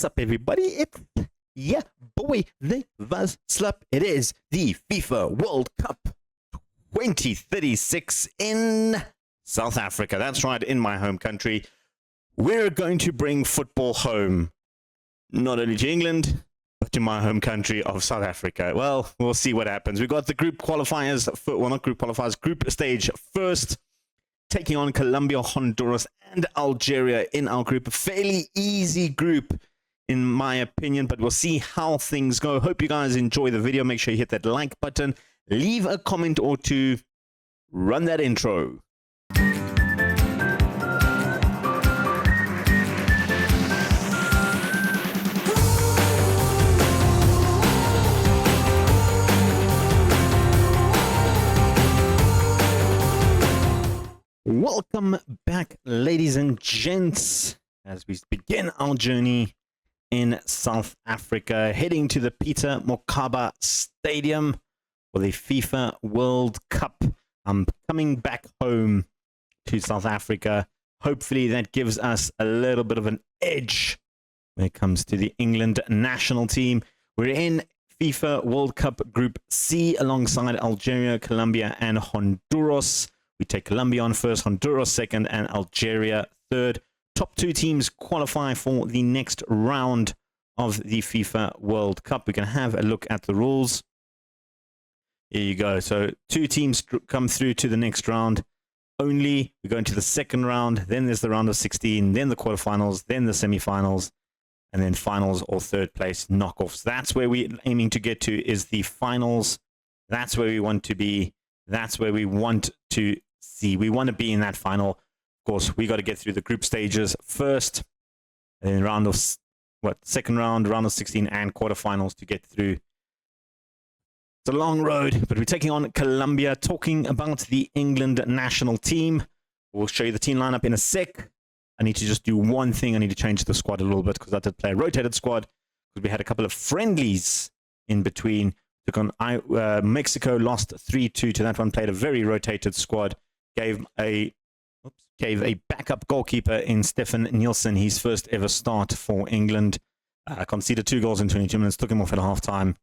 What's up, everybody? It's boy, the Vuvuzela. It is the FIFA World Cup 2036 in South Africa. That's right, in my home country. We're going to bring football home, not only to England, but to my home country of South Africa. Well, we'll see what happens. We've got the group qualifiers, not group qualifiers, group stage first, taking on Colombia, Honduras, and Algeria in our group. A fairly easy group, in my opinion, but we'll see how things go. Hope you guys enjoy the video. Make sure you hit that like button, leave a comment or two, run that intro. Welcome back, ladies and gents, as we begin our journey in South Africa, heading to the Peter Mokaba Stadium for the FIFA World Cup. I'm coming back home to South Africa. Hopefully that gives us a little bit of an edge when it comes to the England national team. We're in FIFA World Cup Group C alongside Algeria, Colombia, and Honduras. We take Colombia on first, Honduras second, and Algeria third. Top two teams qualify for the next round of the FIFA World Cup. We can have a look at the rules. Here you go. So two teams come through to the next round only. We go into the second round. Then there's the round of 16, then the quarterfinals, then the semifinals, and then finals or third place knockoffs. That's where we're aiming to get to, is the finals. That's where we want to be. That's where we want to see. We want to be in that final. Of course, we got to get through the group stages first, and then round of second round of 16, and quarterfinals to get through. It's a long road, but we're taking on Colombia. Talking about the England national team, we'll show you the team lineup in a sec. I need to just do one thing. I need to change the squad a little bit because I did play a rotated squad because we had a couple of friendlies in between. Took on Mexico, lost 3-2 to that one. Played a very rotated squad. Gave a backup goalkeeper in Stefan Nielsen his first ever start for England. Conceded 2 goals in 22 minutes. Took him off at halftime.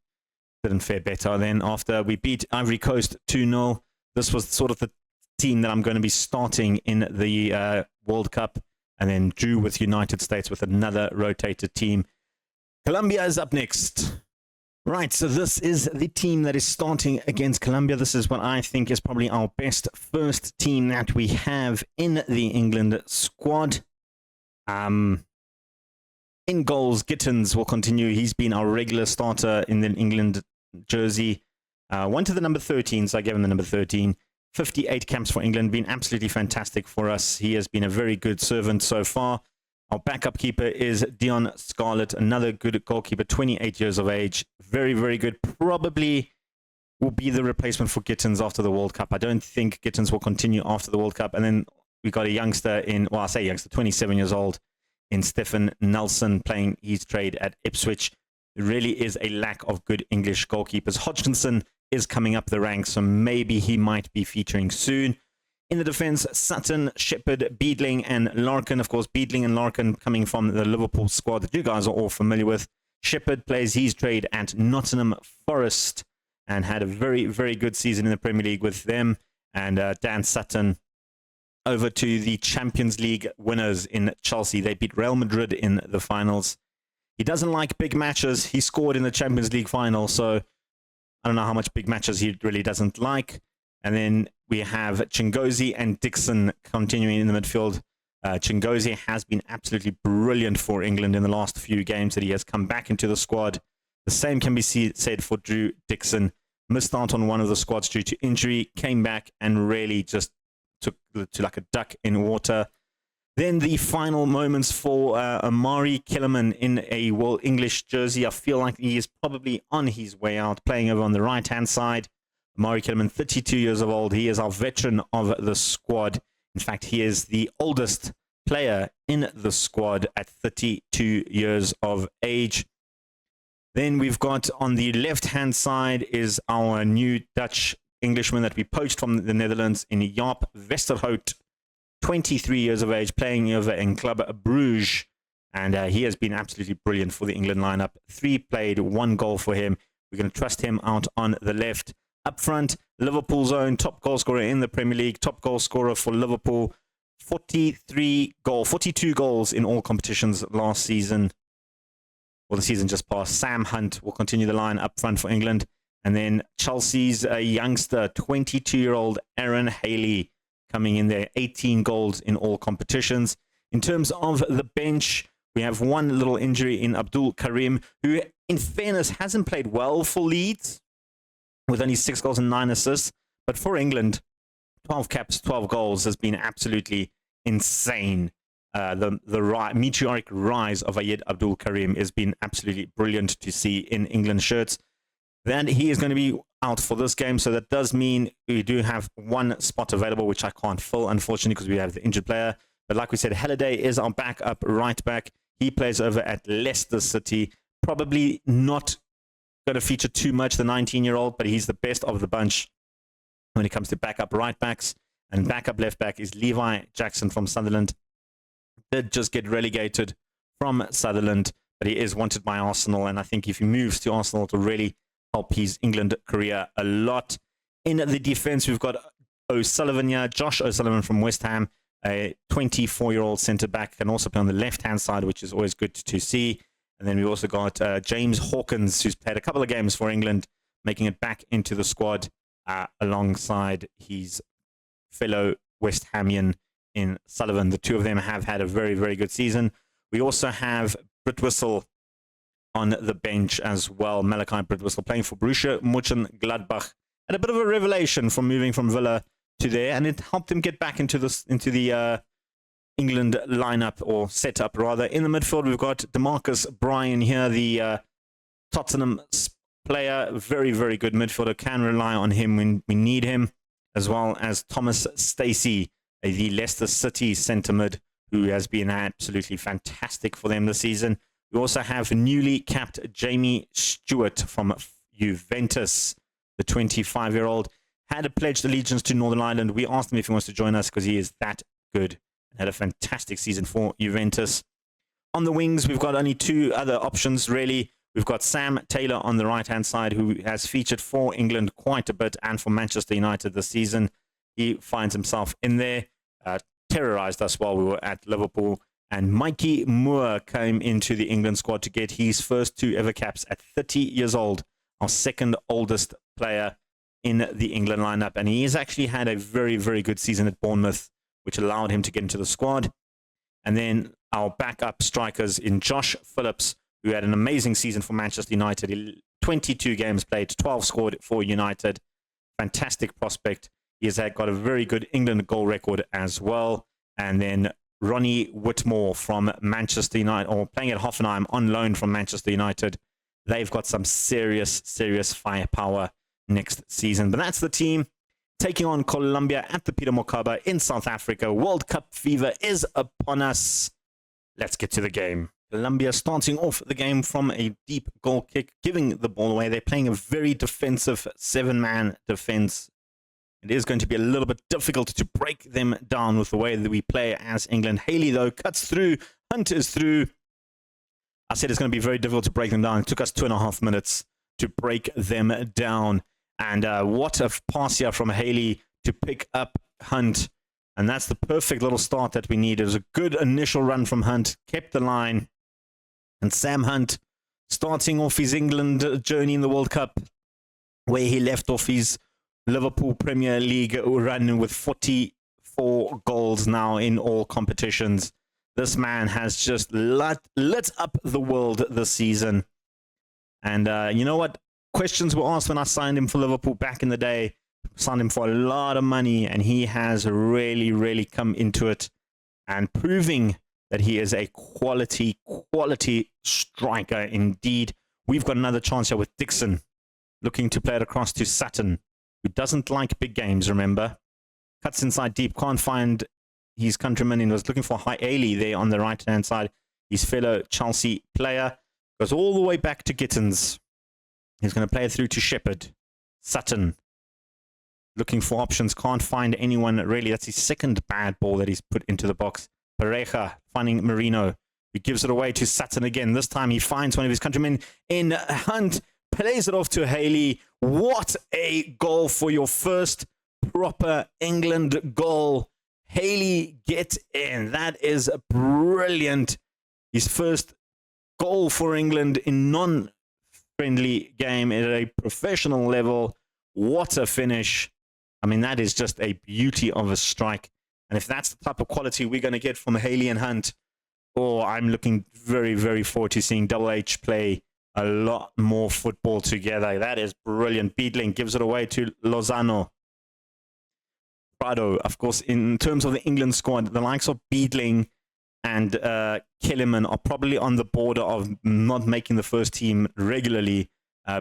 Didn't fare better. Then after we beat Ivory Coast 2-0, this was sort of the team that I'm going to be starting in the World Cup. And then drew with United States with another rotated team. Colombia is up next. Right, so this is the team that is starting against Colombia. This is what I think is probably our best first team that we have in the England squad. In goals, Gittins will continue. He's been our regular starter in the England jersey. Went to the number 13, so I gave him the number 13. 58 caps for England, been absolutely fantastic for us. He has been a very good servant so far. Our backup keeper is Dion Scarlett, another good goalkeeper, 28 years of age. Very, very good. Probably will be the replacement for Gittins after the World Cup. I don't think Gittins will continue after the World Cup. And then we got a youngster in, well, I say youngster, 27 years old, in Stefan Nelson, playing his trade at Ipswich. There really is a lack of good English goalkeepers. Hodgkinson is coming up the ranks, so maybe he might be featuring soon. In the defense, Sutton, Shepherd, Beadling, and Larkin. Of course, Beadling and Larkin coming from the Liverpool squad that you guys are all familiar with. Shepherd plays his trade at Nottingham Forest and had a very, very good season in the Premier League with them. And Dan Sutton over to the Champions League winners in Chelsea. They beat Real Madrid in the finals. He doesn't like big matches. He scored in the Champions League final, so I don't know how much big matches he really doesn't like. And then we have Chingozi and Dixon continuing in the midfield. Chingozi has been absolutely brilliant for England in the last few games that he has come back into the squad. The same can be said for Drew Dixon. Missed out on one of the squads due to injury, came back and really just took to like a duck in water. Then the final moments for Amari Kellerman in a World English jersey. I feel like he is probably on his way out, playing over on the right-hand side. Amari Kellerman, 32 years of old. He is our veteran of the squad. In fact, he is the oldest player in the squad at 32 years of age. Then we've got on the left-hand side is our new Dutch Englishman that we poached from the Netherlands in Jaap Westerhout, 23 years of age, playing over in Club Bruges. And he has been absolutely brilliant for the England lineup. 3 played, 1 goal for him. We're going to trust him out on the left. Up front, Liverpool's own top goal scorer in the Premier League, top goal scorer for Liverpool. 42 goals in all competitions last season. Well, the season just passed. Sam Hunt will continue the line up front for England. And then Chelsea's youngster, 22-year-old Aaron Haley, coming in there. 18 goals in all competitions. In terms of the bench, we have one little injury in Abdul Karim, who, in fairness, hasn't played well for Leeds, with only 6 goals and 9 assists. But for England, 12 caps, 12 goals has been absolutely insane. The meteoric rise of Ayed Abdul Karim has been absolutely brilliant to see in England shirts. Then he is going to be out for this game, so that does mean we do have one spot available, which I can't fill, unfortunately, because we have the injured player. But like we said, Halliday is our backup right back. He plays over at Leicester City. Probably not going to feature too much, the 19-year-old, but he's the best of the bunch when it comes to backup right backs. And backup left back is Levi Jackson from Sunderland. Did just get relegated from Sunderland, but he is wanted by Arsenal. And I think if he moves to Arsenal, to really help his England career a lot. In the defense, we've got O'Sullivan here, Josh O'Sullivan from West Ham, a 24-year-old centre-back, can also play on the left-hand side, which is always good to see. And then we've also got James Hawkins, who's played a couple of games for England, making it back into the squad alongside his fellow West Hamian in Sullivan. The two of them have had a very, very good season. We also have Britwissel on the bench as well. Malachi Britwissel playing for Borussia Mönchengladbach. And a bit of a revelation from moving from Villa to there, and it helped him get back into the England lineup, or setup rather. In the midfield, we've got DeMarcus Bryan here, the Tottenham player. Very, very good midfielder. Can rely on him when we need him, as well as Thomas Stacey, the Leicester City centre mid, who has been absolutely fantastic for them this season. We also have newly capped Jamie Stewart from Juventus, the 25-year-old. Had pledged allegiance to Northern Ireland. We asked him if he wants to join us because he is that good. Had a fantastic season for Juventus. On the wings, we've got only 2 other options, really. We've got Sam Taylor on the right-hand side, who has featured for England quite a bit, and for Manchester United this season. He finds himself in there, terrorized us while we were at Liverpool. And Mikey Moore came into the England squad to get his first 2 ever caps at 30 years old, our second oldest player in the England lineup. And he has actually had a very, very good season at Bournemouth, which allowed him to get into the squad. And then our backup strikers in Josh Phillips, who had an amazing season for Manchester United. 22 games played, 12 scored for United. Fantastic prospect. He has got a very good England goal record as well. And then Ronnie Whitmore from Manchester United, or playing at Hoffenheim on loan from Manchester United. They've got some serious, serious firepower next season. But that's the team taking on Colombia at the Peter Mokaba in South Africa. World Cup fever is upon us. Let's get to the game. Colombia starting off the game from a deep goal kick, giving the ball away. They're playing a very defensive 7-man defense. It is going to be a little bit difficult to break them down with the way that we play as England. Haley, though, cuts through. Hunt is through. I said it's going to be very difficult to break them down. It took us 2.5 minutes to break them down. And what a pass here from Haley to pick up Hunt. And that's the perfect little start that we need. It was a good initial run from Hunt. Kept the line. And Sam Hunt starting off his England journey in the World Cup, where he left off his Liverpool Premier League run with 44 goals now in all competitions. This man has just lit up the world this season. And you know what? Questions were asked when I signed him for Liverpool back in the day. Signed him for a lot of money, and he has really, really come into it and proving that he is a quality striker indeed. We've got another chance here with Dixon, looking to play it across to Sutton, who doesn't like big games, remember. Cuts inside deep, can't find his countryman, and was looking for Ailey there on the right-hand side. His fellow Chelsea player goes all the way back to Gittins. He's going to play it through to Shepherd. Sutton, looking for options, can't find anyone really. That's his second bad ball that he's put into the box. Pareja finding Marino. He gives it away to Sutton again. This time he finds one of his countrymen in Hunt. Plays it off to Haley. What a goal for your first proper England goal. Haley, get in. That is brilliant. His first goal for England in non-friendly game at a professional level. What a finish. I mean, that is just a beauty of a strike. And if that's the type of quality we're going to get from Haley and Hunt, oh, I'm looking very, very forward to seeing Double H play a lot more football together. That is brilliant. Beadling gives it away to Lozano. Prado, of course, in terms of the England squad, the likes of Beadling and Kellerman are probably on the border of not making the first team regularly.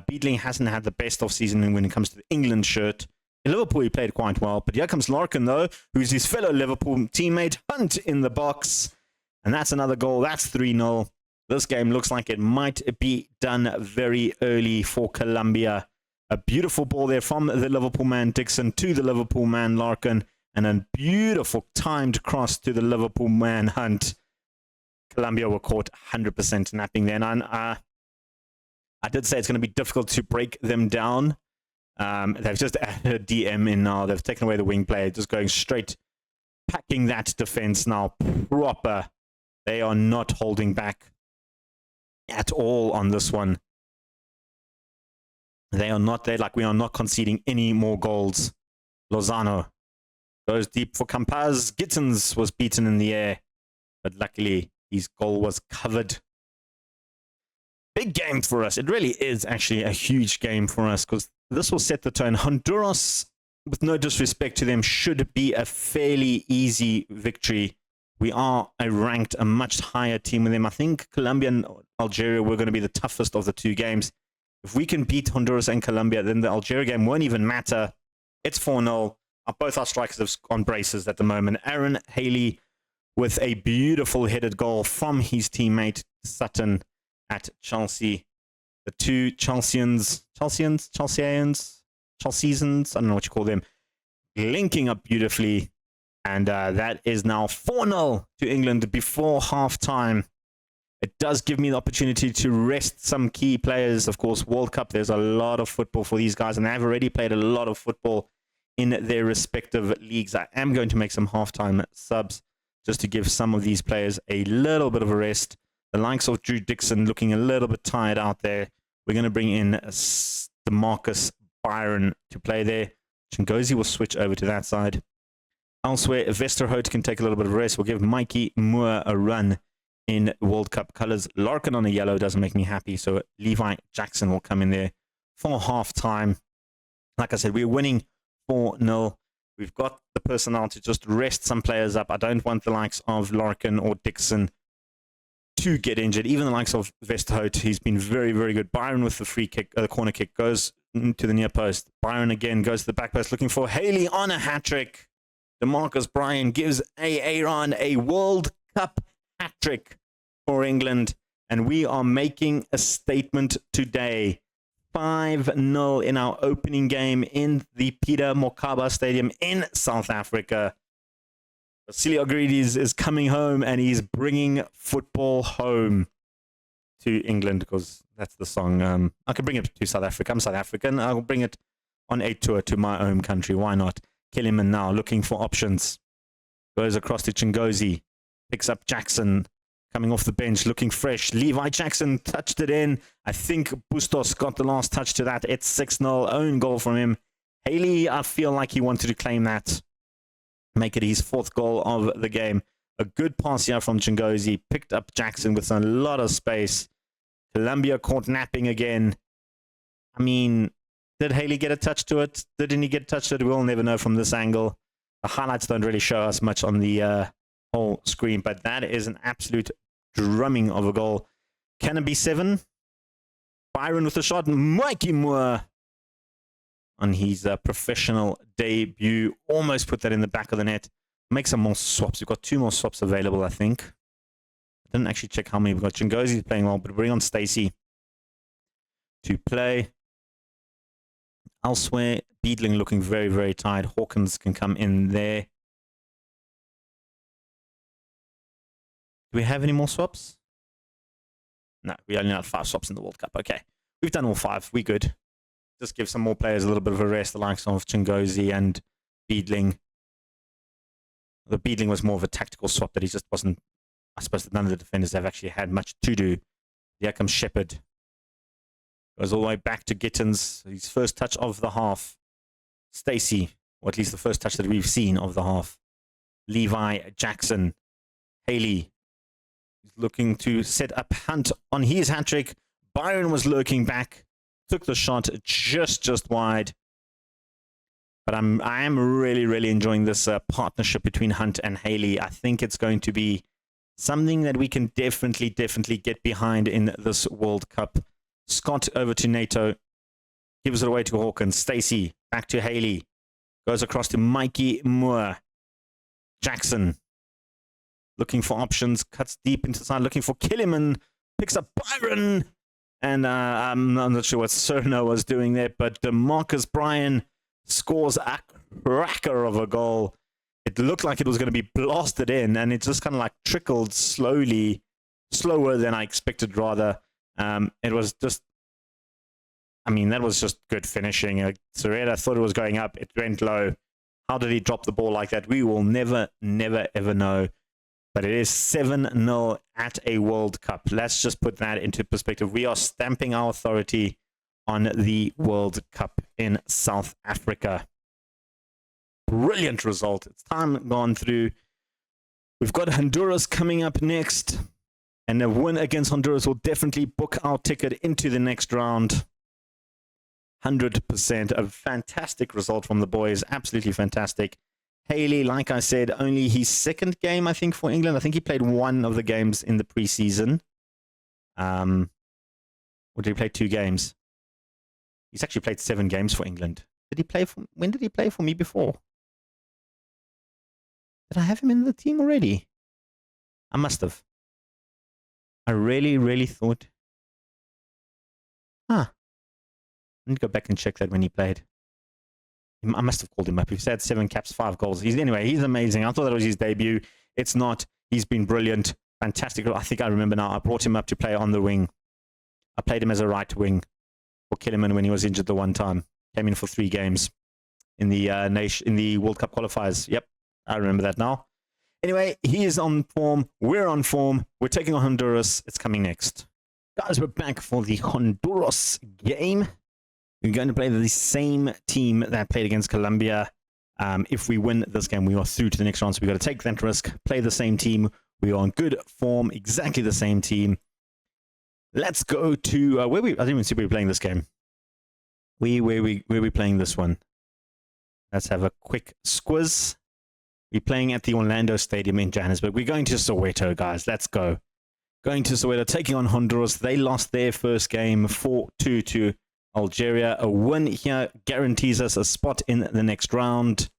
Beadling hasn't had the best of season when it comes to the England shirt. In Liverpool, he played quite well. But here comes Larkin, though, who's his fellow Liverpool teammate. Hunt in the box. And that's another goal. That's 3-0. This game looks like it might be done very early for Colombia. A beautiful ball there from the Liverpool man Dixon to the Liverpool man Larkin. And a beautiful timed cross to the Liverpool man Hunt. Colombia were caught 100% napping there. And I did say it's going to be difficult to break them down. They've just added a DM in now. They've taken away the wing player. Just going straight, packing that defense now proper. They are not holding back at all on this one. They are not there. Like, we are not conceding any more goals. Lozano goes deep for Campaz. Gittins was beaten in the air, but luckily his goal was covered. Big game for us. It really is actually a huge game for us, because this will set the tone. Honduras, with no disrespect to them, should be a fairly easy victory. We are a much higher team than them. I think Colombia and Algeria were going to be the toughest of the two games. If we can beat Honduras and Colombia, then the Algeria game won't even matter. It's 4-0. Both our strikers have on braces at the moment. Aaron Haley with a beautiful headed goal from his teammate Sutton at Chelsea. The two Chelseans, I don't know what you call them, linking up beautifully. And that is now 4-0 to England before half-time. It does give me the opportunity to rest some key players. Of course, World Cup, there's a lot of football for these guys, and they've already played a lot of football in their respective leagues. I am going to make some half-time subs just to give some of these players a little bit of a rest. The likes of Drew Dixon looking a little bit tired out there. We're going to bring in DeMarcus Byron to play there. Chingozi will switch over to that side. Elsewhere, Westerhout can take a little bit of rest. We'll give Mikey Moore a run in World Cup colours. Larkin on a yellow doesn't make me happy, so Levi Jackson will come in there for half-time. Like I said, we're winning 4-0. We've got the personnel to just rest some players up. I don't want the likes of Larkin or Dixon to get injured. Even the likes of Westerhout, he's been very, very good. Byron with the free kick, the corner kick, goes to the near post. Byron again goes to the back post looking for Haley on a hat-trick. DeMarcus Bryan gives Aaron a World Cup hat-trick for England, and we are making a statement today. 5-0 in our opening game in the Peter Mokaba Stadium in South Africa. Vasily Ogrides is coming home, and he's bringing football home to England, because that's the song. I can bring it to South Africa. I'm South African. I'll bring it on a tour to my home country. Why not? Kellyman now looking for options. Goes across to Chingozi. Picks up Jackson. Coming off the bench, looking fresh. Levi Jackson touched it in. I think Bustos got the last touch to that. It's 6-0. Own goal from him. Haley, I feel like he wanted to claim that. Make it his fourth goal of the game. A good pass here from Chingozi. Picked up Jackson with a lot of space. Colombia caught napping again. I mean, did Haley get a touch to it? Didn't he get a touch to it? We'll never know from this angle. The highlights don't really show us much on the whole screen, but that is an absolute drumming of a goal. Can it be 7? Byron with the shot. Mikey Moore on his professional debut. Almost put that in the back of the net. Make some more swaps. We've got 2 more swaps available, I think. I didn't actually check how many we've got. Chingozi's playing well, but bring on Stacey to play. Elsewhere, Beadling looking very, very tired. Hawkins can come in there. Do we have any more swaps? No, we only had 5 swaps in the World Cup. Okay. We've done all 5. We good. Just give some more players a little bit of a rest, the likes of Chingozi and Beedling. The Beedling was more of a tactical swap that he just wasn't. I suppose that none of the defenders have actually had much to do. Here comes Shepherd. Goes all the way back to Gittins. His first touch of the half. Stacey, or at least the first touch that we've seen of the half. Levi, Jackson, Haley. He's looking to set up Hunt on his hat-trick. Byron was lurking back. Took the shot just wide. But I am really enjoying this partnership between Hunt and Haley. I think it's going to be something that we can definitely get behind in this World Cup. Scott over to NATO. Gives it away to Hawkins. Stacey back to Haley. Goes across to Mikey Moore. Jackson. Looking for options. Cuts deep into the side. Looking for Killiman. Picks up Byron. And I'm not sure what Cerno was doing there. But Marcus Bryan scores a cracker of a goal. It looked like it was going to be blasted in. And it just kind of like trickled slowly. Slower than I expected, rather. It was just, I mean, that was just good finishing. Serena thought it was going up. It went low. How did he drop the ball like that? We will never ever know. But it is 7-0 at a World Cup. Let's just put that into perspective. We are stamping our authority on the World Cup in South Africa. Brilliant result. It's time gone through. We've got Honduras coming up next. And a win against Honduras will definitely book our ticket into the next round. 100%. A fantastic result from the boys. Absolutely fantastic. Haley, like I said, only his second game, I think, for England. I think he played one of the games in the preseason. Or did he play 2 games? He's actually played 7 games for England. Did he play for? When did he play for me before? Did I have him in the team already? I must have. I really thought. I need to go back and check that when he played. I must have called him up. He's had 7 caps, 5 goals. Anyway, he's amazing. I thought that was his debut. It's not. He's been brilliant. Fantastic. I think I remember now. I brought him up to play on the wing. I played him as a right wing for Killiman when he was injured the one time. Came in for 3 games in the World Cup qualifiers. Yep, I remember that now. Anyway, he is on form. We're on form. We're taking on Honduras. It's coming next. Guys, we're back for the Honduras game. We're going to play the same team that played against Colombia. If we win this game, we are through to the next round. So we've got to take that risk, play the same team. We are on good form, exactly the same team. Let's go to I didn't even see where we're playing this game. Where we playing this one? Let's have a quick squiz. We're playing at the Orlando Stadium in Johannesburg. We're going to Soweto, guys. Let's go. Going to Soweto, taking on Honduras. They lost their first game 4-2 to Algeria. A win here guarantees us a spot in the next round.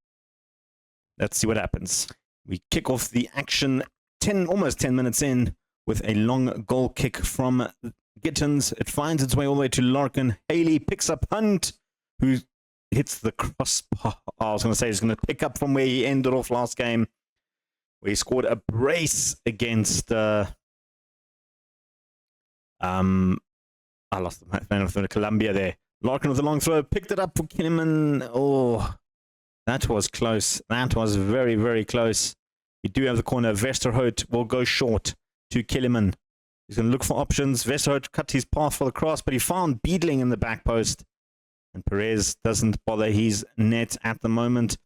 Let's see what happens. We kick off the action almost 10 minutes in with a long goal kick from Gittins. It finds its way all the way to Larkin. Haley picks up Hunt, who hits the crossbar. I was going to say he's going to pick up from where he ended off last game, where he scored a brace against I lost the man of Colombia there. Larkin with a long throw, picked it up for Kinneman. Oh, that was close. That was very close. We do have the corner. Westerhout will go short to Killiman. He's going to look for options. Westerhout cut his path for the cross, but he found Beedling in the back post. And Perez doesn't bother his net at the moment.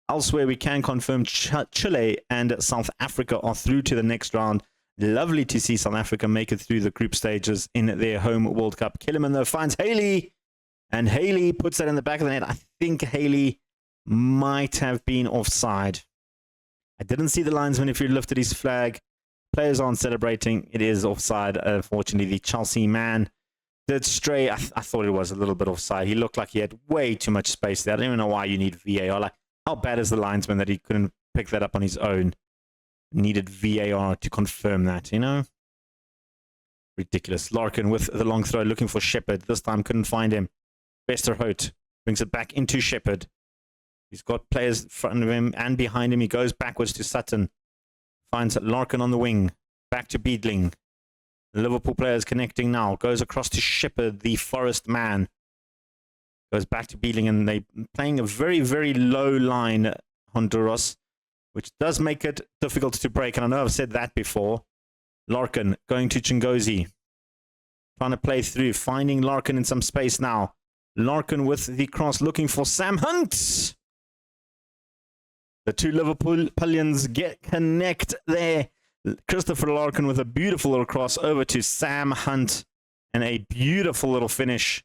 Elsewhere, we can confirm Chile and South Africa are through to the next round. Lovely to see South Africa make it through the group stages in their home World Cup. Killiman, though, finds Haley. And Haley puts that in the back of the net. I think Haley might have been offside. I didn't see the linesman if he lifted his flag. Players aren't celebrating. It is offside. Unfortunately, the Chelsea man did stray. I thought it was a little bit offside. He looked like he had way too much space there. I don't even know why you need VAR. Like, how bad is the linesman that he couldn't pick that up on his own? Needed VAR to confirm that, you know? Ridiculous. Larkin with the long throw, looking for Shepherd. This time couldn't find him. Westerhout brings it back into Shepherd. He's got players in front of him and behind him. He goes backwards to Sutton. Finds Larkin on the wing. Back to Beedling. The Liverpool players connecting now. Goes across to Shepherd, the Forest man. Goes back to Beedling, and they're playing a very, very low line, Honduras, which does make it difficult to break. And I know I've said that before. Larkin going to Chingozi. Trying to play through. Finding Larkin in some space now. Larkin with the cross, looking for Sam Hunt. The two Liverpoolians connect there. Christopher Larkin with a beautiful little cross over to Sam Hunt. And a beautiful little finish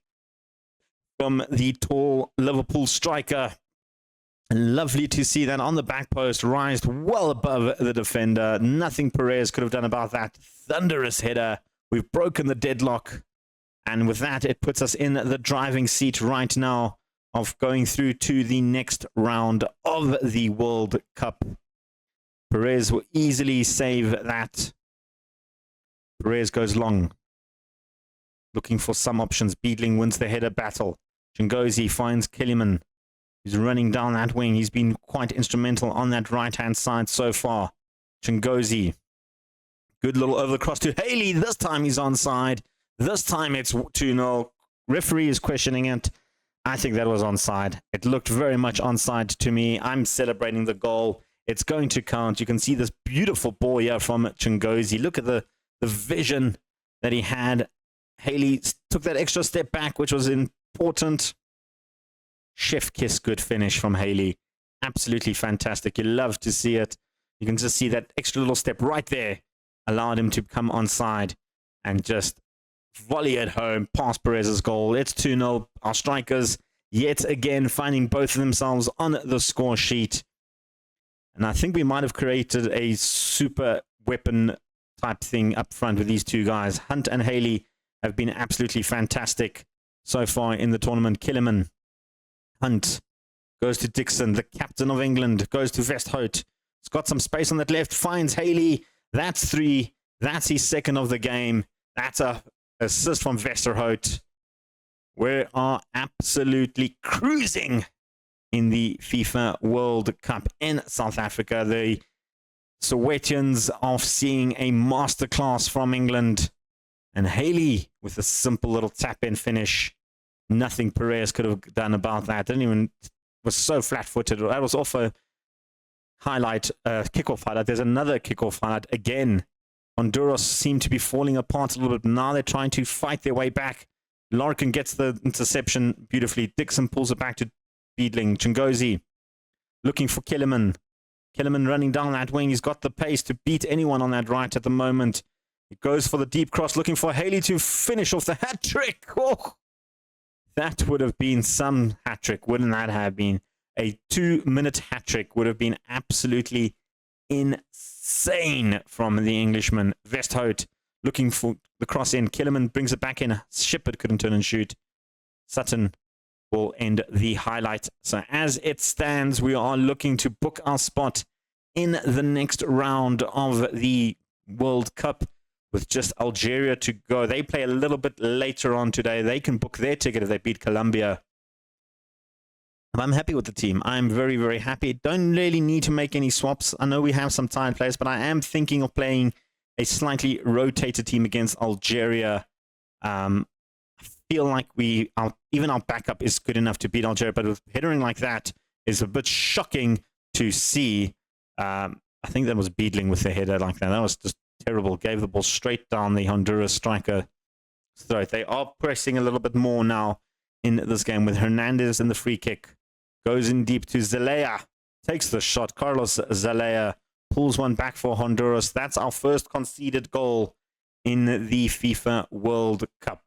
from the tall Liverpool striker. Lovely to see that on the back post, rised well above the defender. Nothing Perez could have done about that. Thunderous header. We've broken the deadlock. And with that, it puts us in the driving seat right now of going through to the next round of the World Cup. Perez will easily save that. Perez goes long. Looking for some options. Beedling wins the header battle. Chingozi finds Killiman. He's running down that wing. He's been quite instrumental on that right-hand side so far. Chingozi. Good little over the cross to Haley. This time he's onside. This time it's 2-0. Referee is questioning it. I think that was onside. It looked very much onside to me. I'm celebrating the goal. It's going to count. You can see this beautiful ball here from Chingozi. Look at the vision that he had. Haley took that extra step back, which was important. Chef kiss, good finish from Haley. Absolutely fantastic. You love to see it. You can just see that extra little step right there allowed him to come onside and just volley it home past Perez's goal. It's 2-0. Our strikers yet again finding both of themselves on the score sheet. And I think we might have created a super weapon type thing up front with these two guys. Hunt and Haley have been absolutely fantastic so far in the tournament. Killiman. Hunt goes to Dixon, the captain of England, goes to Westhout. He's got some space on that left, finds Haley. That's 3. That's his second of the game. That's a assist from Westerhout. We are absolutely cruising in the FIFA World Cup in South Africa. The Sowetians are seeing a masterclass from England. And Haley with a simple little tap-in finish. Nothing Perez could have done about that. Was so flat-footed. That was off a highlight, kickoff highlight. There's another kickoff highlight again. Honduras seem to be falling apart a little bit. Now they're trying to fight their way back. Larkin gets the interception beautifully. Dixon pulls it back to Beedling. Chingozi looking for Killiman. Killiman running down that wing. He's got the pace to beat anyone on that right at the moment. He goes for the deep cross, looking for Haley to finish off the hat-trick. Oh, that would have been some hat-trick, wouldn't that have been? A 2-minute hat-trick would have been absolutely insane from the Englishman. Westhout looking for the cross in. Killiman brings it back in. Shepherd couldn't turn and shoot. Sutton will end the highlight. So as it stands, we are looking to book our spot in the next round of the World Cup with just Algeria to go. They play a little bit later on today. They can book their ticket if they beat Colombia. I'm happy with the team. I'm very, very happy. Don't really need to make any swaps. I know we have some tired players, but I am thinking of playing a slightly rotated team against Algeria. I feel like even our backup is good enough to beat Algeria, but with headering like that is a bit shocking to see. I think that was Beedling with the header like that. That was just terrible. Gave the ball straight down the Honduras striker throat. They are pressing a little bit more now in this game with Hernandez in the free kick. Goes in deep to Zelaya. Takes the shot. Carlos Zelaya pulls one back for Honduras. That's our first conceded goal in the FIFA World Cup.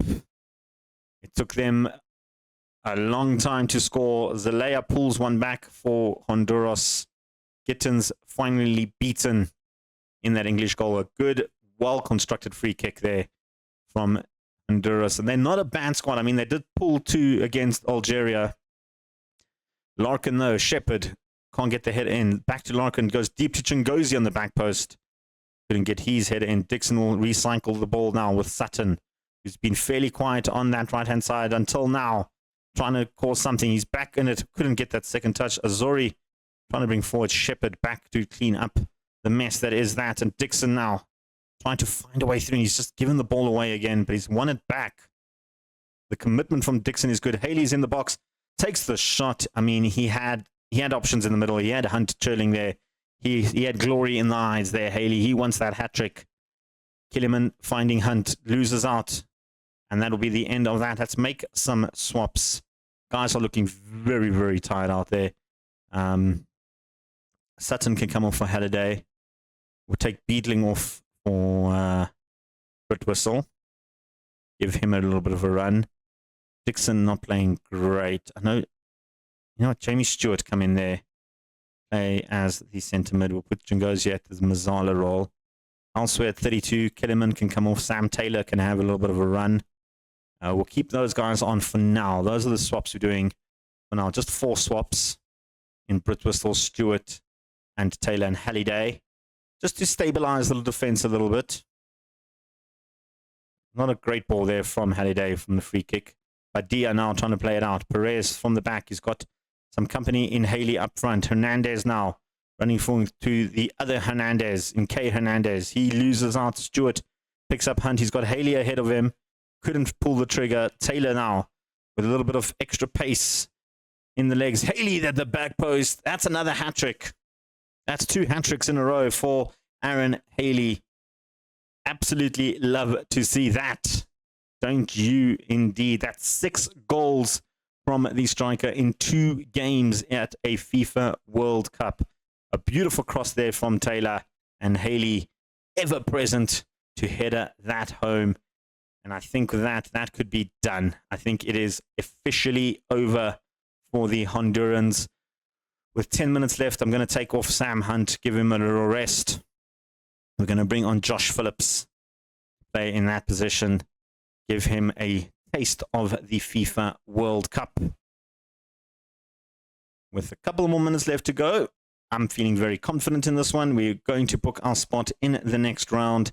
It took them a long time to score. Zelaya pulls one back for Honduras. Gittins finally beaten in that English goal. A good, well-constructed free kick there from Honduras. And they're not a bad squad. I mean, they did pull 2 against Algeria. Larkin, though, Shepherd can't get the head in. Back to Larkin, goes deep to Chingozi on the back post. Couldn't get his head in. Dixon will recycle the ball now with Sutton, who's been fairly quiet on that right-hand side until now, trying to cause something. He's back in it. Couldn't get that second touch. Azori trying to bring forward Shepherd back to clean up the mess that is that. And Dixon now trying to find a way through. He's just given the ball away again, but he's won it back. The commitment from Dixon is good. Haley's in the box, takes the shot. I mean, he had options in the middle. He had Hunt churling there. He had glory in the eyes there, Haley. He wants that hat-trick. Killiman finding Hunt, loses out. And that'll be the end of that. Let's make some swaps. Guys are looking very, very tired out there. Sutton can come off for Halliday. We'll take Beadling off for Britwhistle. Give him a little bit of a run. Dixon not playing great. I know, you know what, Jamie Stewart come in there. Play as the centre mid. We'll put Jungozi at the Mazala role. Elsewhere at 32, Killiman can come off. Sam Taylor can have a little bit of a run. We'll keep those guys on for now. Those are the swaps we're doing for now. Just 4 swaps in Britwhistle, Stewart, and Taylor and Halliday. Just to stabilize the defense a little bit. Not a great ball there from Halliday from the free kick. But Dia now trying to play it out. Perez from the back. He's got some company in Haley up front. Hernandez now running forward to the other Hernandez, in K. Hernandez. He loses out. Stewart picks up Hunt. He's got Haley ahead of him. Couldn't pull the trigger. Taylor now with a little bit of extra pace in the legs. Haley at the back post. That's another hat-trick. That's 2 hat-tricks in a row for Aaron Haley. Absolutely love to see that. Don't you indeed? That's 6 goals from the striker in 2 games at a FIFA World Cup. A beautiful cross there from Taylor, and Haley ever present to header that home. And I think that could be done. I think it is officially over for the Hondurans. With 10 minutes left, I'm going to take off Sam Hunt, give him a little rest. We're going to bring on Josh Phillips, play in that position, give him a taste of the FIFA World Cup. With a couple more minutes left to go, I'm feeling very confident in this one. We're going to book our spot in the next round.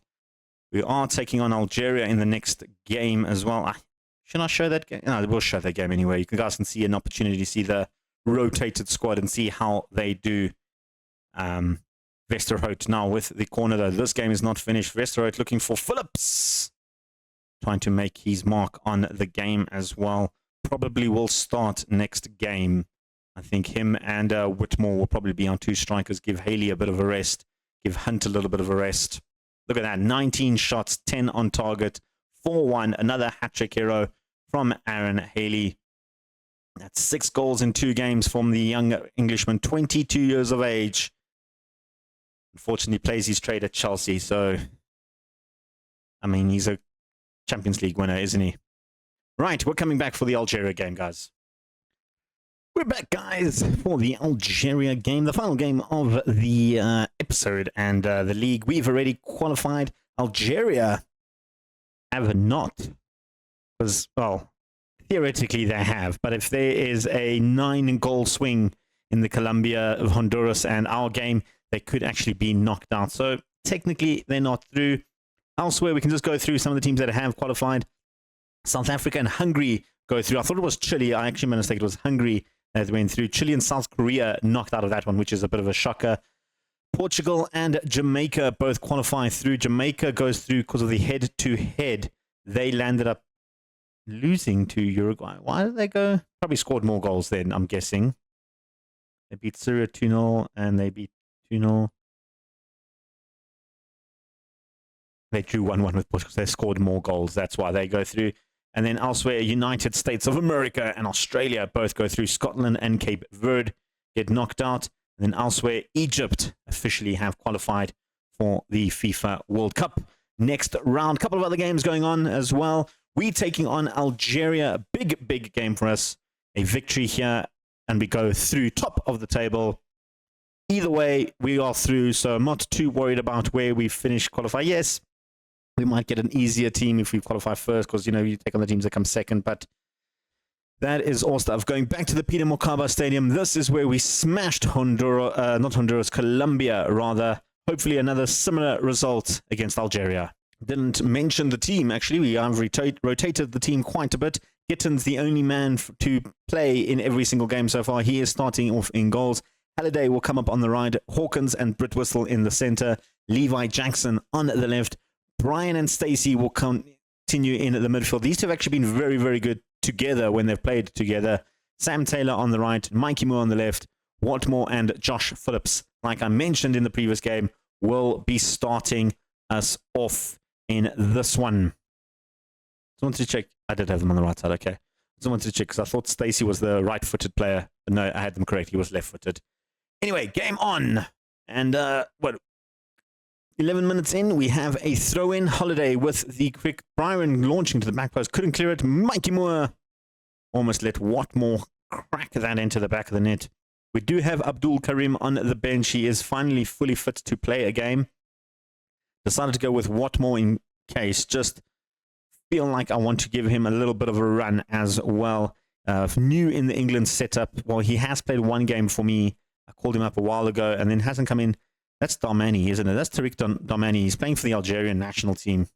We are taking on Algeria in the next game as well. Should I show that game? No, we'll show that game anyway. You guys can see an opportunity to see the rotated squad and see how they do. Westerhout now with the corner, though. This game is not finished. Westerhout looking for Phillips. Trying to make his mark on the game as well. Probably will start next game. I think him and Whitmore will probably be on 2 strikers. Give Haley a bit of a rest. Give Hunt a little bit of a rest. Look at that. 19 shots, 10 on target. 4-1. Another hat-trick hero from Aaron Haley. That's 6 goals in 2 games from the young Englishman, 22 years of age. Unfortunately, plays his trade at Chelsea. So, I mean, he's a Champions League winner, isn't he? Right, we're coming back for the Algeria game, guys. We're back, guys, for the Algeria game, the final game of the episode and the league. We've already qualified. Algeria have not, because, well, theoretically they have, but if there is a 9-goal swing in the Colombia of Honduras and our game, they could actually be knocked out. So technically they're not through. Elsewhere, we can just go through some of the teams that have qualified. South Africa and Hungary go through. I thought it was Chile. I actually made a mistake. It was Hungary that went through. Chile and South Korea knocked out of that one, which is a bit of a shocker. Portugal and Jamaica both qualify through. Jamaica goes through because of the head-to-head. They landed up losing to Uruguay. Why did they go? Probably scored more goals then, I'm guessing. They beat Syria 2-0 and they beat 2-0. They drew 1-1 with Portugal. They scored more goals. That's why they go through. And then elsewhere, United States of America and Australia both go through. Scotland and Cape Verde get knocked out. And then elsewhere, Egypt officially have qualified for the FIFA World Cup. Next round, a couple of other games going on as well. We're taking on Algeria. A big, big game for us. A victory here, and we go through top of the table. Either way, we are through, so I'm not too worried about where we finish qualify. Yes, we might get an easier team if we qualify first, because, you know, you take on the teams that come second, but that is all stuff. Going back to the Peter Mokaba Stadium, this is where we smashed Colombia, rather. Hopefully another similar result against Algeria. Didn't mention the team, actually. We have rotated the team quite a bit. Gitten's the only man to play in every single game so far. He is starting off in goals. Halliday will come up on the right. Hawkins and Britwhistle in the center. Levi Jackson on the left. Brian and Stacey will continue in the midfield. These two have actually been very, very good together when they've played together. Sam Taylor on the right, Mikey Moore on the left, Watmore and Josh Phillips, like I mentioned in the previous game, will be starting us off in this one. Just wanted to check. I did have them on the right side, okay. Just wanted to check because I thought Stacey was the right-footed player. But no, I had them correct. He was left-footed. Anyway, game on. And, 11 minutes in, we have a throw-in holiday with the quick Byron launching to the back post. Couldn't clear it. Mikey Moore almost let Watmore crack that into the back of the net. We do have Abdul Karim on the bench. He is finally fully fit to play a game. Decided to go with Watmore in case. Just feel like I want to give him a little bit of a run as well. New in the England setup. Well, he has played one game for me. I called him up a while ago and then hasn't come in. That's Darmani, isn't it? That's Tariq Darmani. He's playing for the Algerian national team.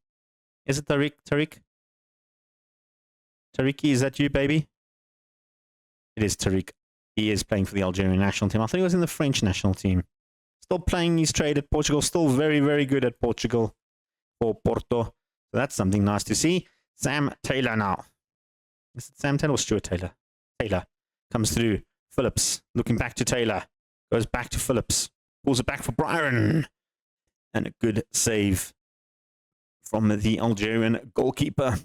Is it Tariq? Tariqi, is that you, baby? It is Tariq. He is playing for the Algerian national team. I think he was in the French national team. Still playing his trade at Portugal. Still very, very good at Portugal for Porto. So that's something nice to see. Sam Taylor now. Is it Sam Taylor or Stuart Taylor? Taylor comes through. Phillips looking back to Taylor. Goes back to Phillips. Pulls it back for Byron. And a good save from the Algerian goalkeeper.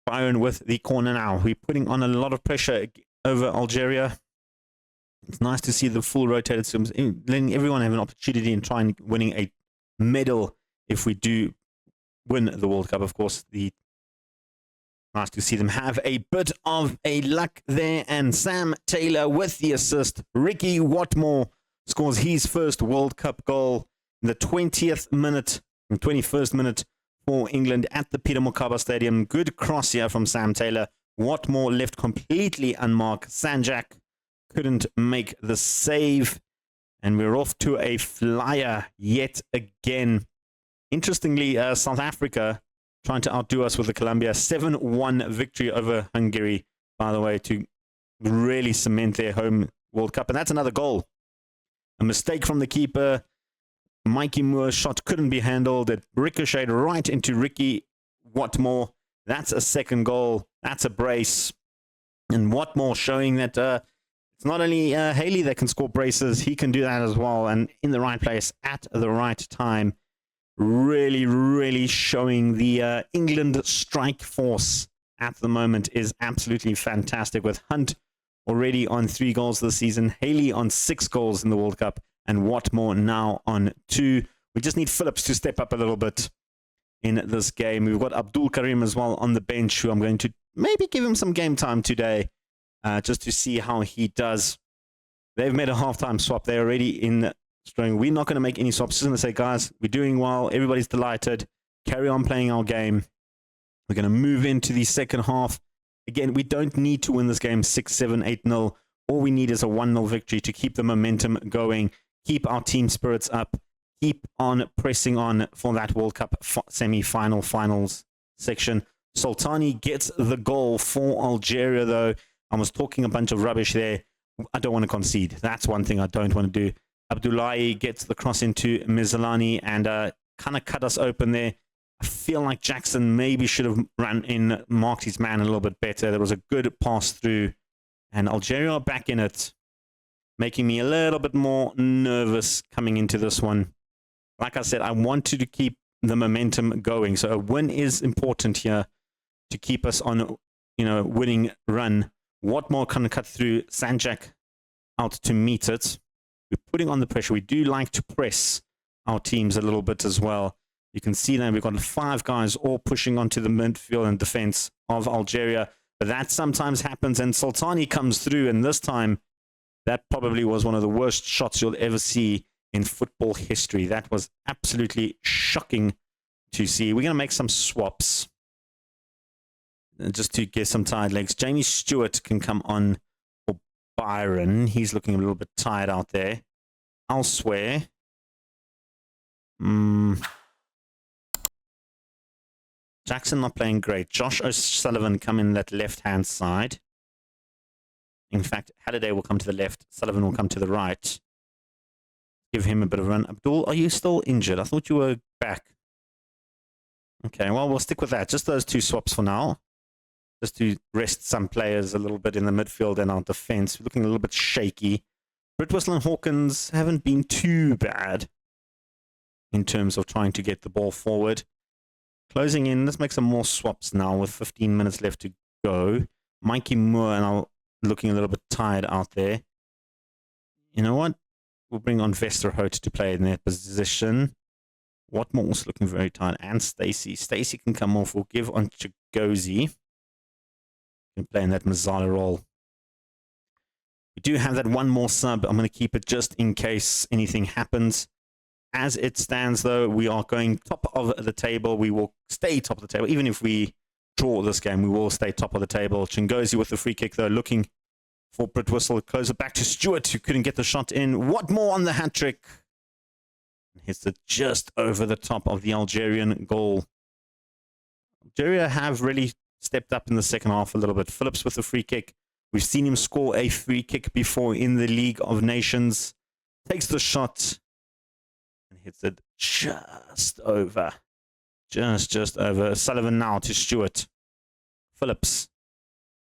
Byron with the corner now. We're putting on a lot of pressure over Algeria. It's nice to see the full rotated sims, letting everyone have an opportunity in trying winning a medal if we do win the World Cup. Of course, nice to see them have a bit of a luck there. And Sam Taylor with the assist. Ricky Watmore scores his first World Cup goal in the 20th minute, 21st minute for England at the Peter Mokaba Stadium. Good cross here from Sam Taylor. Watmore left completely unmarked. Sanjak couldn't make the save. And we're off to a flyer yet again. Interestingly, South Africa trying to outdo us with the Colombia 7-1 victory over Hungary, by the way, to really cement their home World Cup. And that's another goal. A mistake from the keeper. Mikey Moore's shot couldn't be handled. It ricocheted right into Ricky Watmore. That's a second goal. That's a brace. And Watmore showing that it's not only Haley that can score braces, he can do that as well. And in the right place at the right time. Really, really showing the England strike force at the moment is absolutely fantastic. With Hunt already on 3 goals this season, Haley on 6 goals in the World Cup, and Watmore now on 2. We just need Phillips to step up a little bit in this game. We've got Abdul Karim as well on the bench, who I'm going to maybe give him some game time today, just to see how he does. They've made a halftime swap. They're already in strong. We're not going to make any swaps. Just going to say, guys, we're doing well. Everybody's delighted. Carry on playing our game. We're going to move into the second half. Again, we don't need to win this game 6-7, 8-0. All we need is a 1-0 victory to keep the momentum going, keep our team spirits up, keep on pressing on for that World Cup semi-final finals section. Sultani gets the goal for Algeria, though. I was talking a bunch of rubbish there. I don't want to concede. That's one thing I don't want to do. Abdullahi gets the cross into Mizalani and kind of cut us open there. I feel like Jackson maybe should have run in, marked his man a little bit better. There was a good pass through. And Algeria are back in it, making me a little bit more nervous coming into this one. Like I said, I wanted to keep the momentum going. So a win is important here to keep us on, winning run. Watmore kind of cut through. Sanjak out to meet it. We're putting on the pressure. We do like to press our teams a little bit as well. You can see that we've got 5 guys all pushing onto the midfield and defense of Algeria. But that sometimes happens, and Sultani comes through, and this time, that probably was one of the worst shots you'll ever see in football history. That was absolutely shocking to see. We're going to make some swaps just to get some tired legs. Jamie Stewart can come on for Byron. He's looking a little bit tired out there. Elsewhere, Jackson not playing great. Josh O'Sullivan come in that left-hand side. In fact, Halliday will come to the left. Sullivan will come to the right. Give him a bit of a run. Abdul, are you still injured? I thought you were back. Okay, well, we'll stick with that. Just those two swaps for now. Just to rest some players a little bit in the midfield and our defense. We're looking a little bit shaky. Britwhistle and Hawkins haven't been too bad in terms of trying to get the ball forward. Closing in, let's make some more swaps now with 15 minutes left to go. Mikey Moore and I looking a little bit tired out there. You know what? We'll bring on Vesterhout to play in that position. Watmore also looking very tired. And Stacey. Stacey can come off. We'll give on Chigozi. Can play in that Mazzala role. We do have that one more sub. I'm going to keep it just in case anything happens. As it stands, though, we are going top of the table. We will stay top of the table. Even if we draw this game, we will stay top of the table. Chingozi with the free kick, though, looking for Britwhistle. Close it back to Stewart, who couldn't get the shot in. Watmore on the hat-trick. Hits it just over the top of the Algerian goal. Algeria have really stepped up in the second half a little bit. Phillips with the free kick. We've seen him score a free kick before in the League of Nations. Takes the shot. And hits it just over. Just over. Sullivan now to Stewart. Phillips.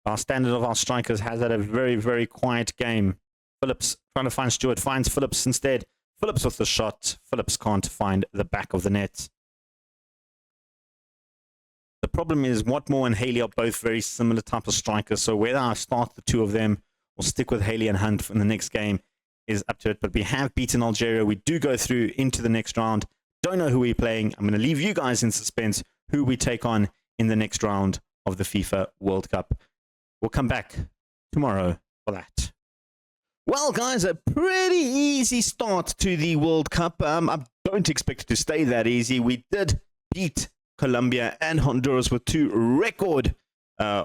Our standard of our strikers has had a very, very quiet game. Phillips trying to find Stewart. Finds Phillips instead. Phillips with the shot. Phillips can't find the back of the net. The problem is Watmore and Haley are both very similar type of strikers. So whether I start the two of them or stick with Haley and Hunt in the next game is up to it. But we have beaten Algeria. We do go through into the next round. Don't know who we're playing. I'm going to leave you guys in suspense who we take on in the next round of the FIFA World Cup. We'll come back tomorrow for that. Well, guys, a pretty easy start to the World Cup. I don't expect it to stay that easy. We did beat Colombia and Honduras with two record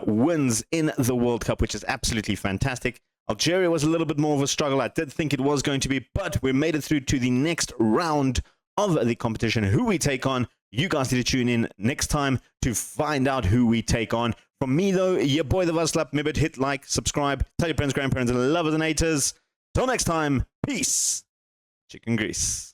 wins in the World Cup, which is absolutely fantastic. Algeria was a little bit more of a struggle. I did think it was going to be, but we made it through to the next round of the competition. Who we take on, you guys need to tune in next time to find out who we take on. From me, though, your boy, the Vuvuzela. Remember to hit like, subscribe, tell your friends, grandparents, and lovers and haters. Till next time, peace. Chicken grease.